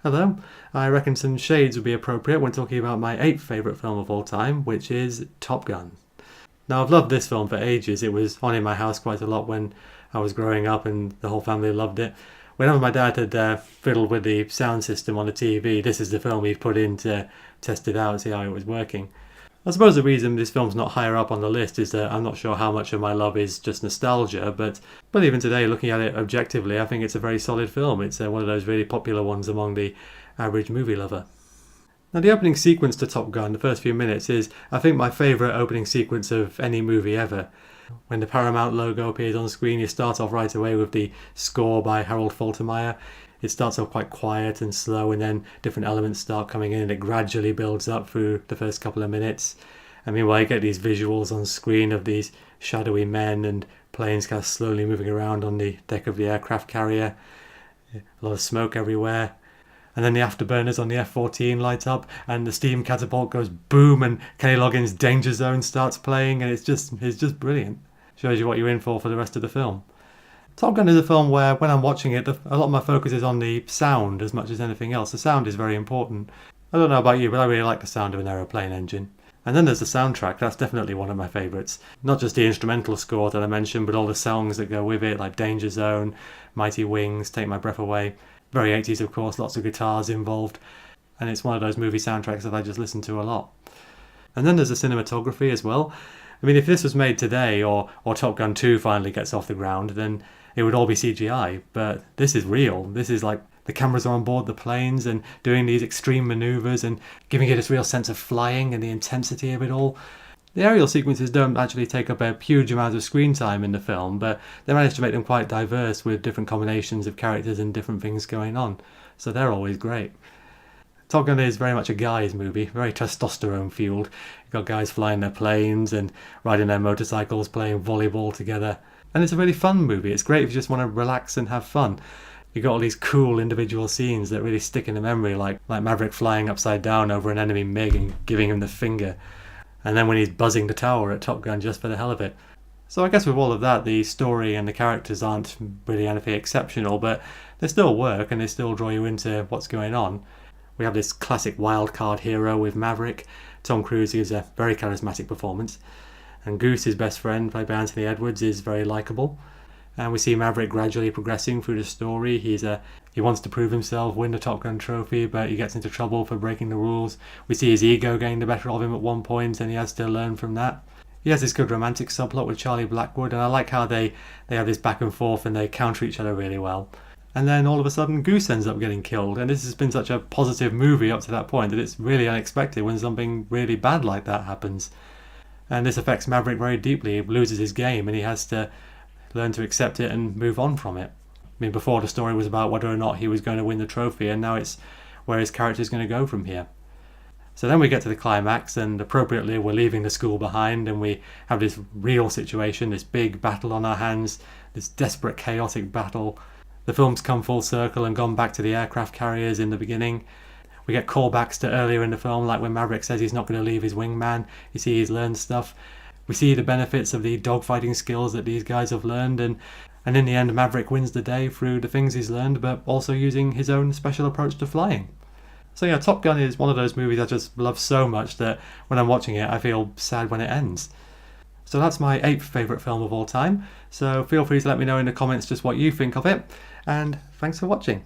Hello. I reckon some shades would be appropriate when talking about my 8th favourite film of all time, which is Top Gun. Now, I've loved this film for ages. It was on in my house quite a lot when I was growing up, and the whole family loved it. Whenever my dad had fiddled with the sound system on the TV, this is the film he'd put in to test it out, see how it was working. I suppose the reason this film's not higher up on the list is that I'm not sure how much of my love is just nostalgia, but even today, looking at it objectively, I think it's a very solid film. It's one of those really popular ones among the average movie lover. Now, the opening sequence to Top Gun, the first few minutes, is, I think, my favourite opening sequence of any movie ever. When the Paramount logo appears on screen, you start off right away with the score by Harold Faltermeyer. It starts off quite quiet and slow, and then different elements start coming in, and it gradually builds up through the first couple of minutes. And meanwhile, you get these visuals on screen of these shadowy men and planes kind of slowly moving around on the deck of the aircraft carrier. A lot of smoke everywhere. And then the afterburners on the F-14 light up, and the steam catapult goes boom, and Kenny Loggins' Danger Zone starts playing, and it's just brilliant. Shows you what you're in for the rest of the film. Top Gun is a film where, when I'm watching it, a lot of my focus is on the sound as much as anything else. The sound is very important. I don't know about you, but I really like the sound of an aeroplane engine. And then there's the soundtrack. That's definitely one of my favourites. Not just the instrumental score that I mentioned, but all the songs that go with it, like Danger Zone, Mighty Wings, Take My Breath Away. Very 80s, of course, lots of guitars involved. And it's one of those movie soundtracks that I just listen to a lot. And then there's the cinematography as well. I mean, if this was made today, or Top Gun 2 finally gets off the ground, then it would all be CGI. But this is real. This is like the cameras are on board the planes and doing these extreme maneuvers and giving it this real sense of flying and the intensity of it all. The aerial sequences don't actually take up a huge amount of screen time in the film, but they manage to make them quite diverse with different combinations of characters and different things going on. So they're always great. Top Gun is very much a guy's movie, very testosterone fueled. You've got guys flying their planes and riding their motorcycles, playing volleyball together. And it's a really fun movie. It's great if you just want to relax and have fun. You've got all these cool individual scenes that really stick in the memory, like Maverick flying upside down over an enemy MiG and giving him the finger. And then when he's buzzing the tower at Top Gun just for the hell of it. So I guess with all of that, the story and the characters aren't really anything exceptional, but they still work and they still draw you into what's going on. We have this classic wildcard hero with Maverick. Tom Cruise gives a very charismatic performance. And Goose, his best friend, played by Anthony Edwards, is very likeable. And we see Maverick gradually progressing through the story. He wants to prove himself, win the Top Gun trophy, but he gets into trouble for breaking the rules. We see his ego getting the better of him at one point, and he has to learn from that. He has this good romantic subplot with Charlie Blackwood, and I like how they have this back and forth and they counter each other really well. And then all of a sudden Goose ends up getting killed, and this has been such a positive movie up to that point that it's really unexpected when something really bad like that happens. And this affects Maverick very deeply. He loses his game and he has to learn to accept it and move on from it. I mean, before the story was about whether or not he was going to win the trophy, and now it's where his character is going to go from here. So then we get to the climax, and appropriately we're leaving the school behind, and we have this real situation, this big battle on our hands, this desperate, chaotic battle. The film's come full circle and gone back to the aircraft carriers in the beginning. We get callbacks to earlier in the film, like when Maverick says he's not going to leave his wingman. You see he's learned stuff. We see the benefits of the dogfighting skills that these guys have learned, and in the end Maverick wins the day through the things he's learned, but also using his own special approach to flying. So yeah, Top Gun is one of those movies I just love so much that when I'm watching it I feel sad when it ends. So that's my 8th favourite film of all time, so feel free to let me know in the comments just what you think of it, and thanks for watching.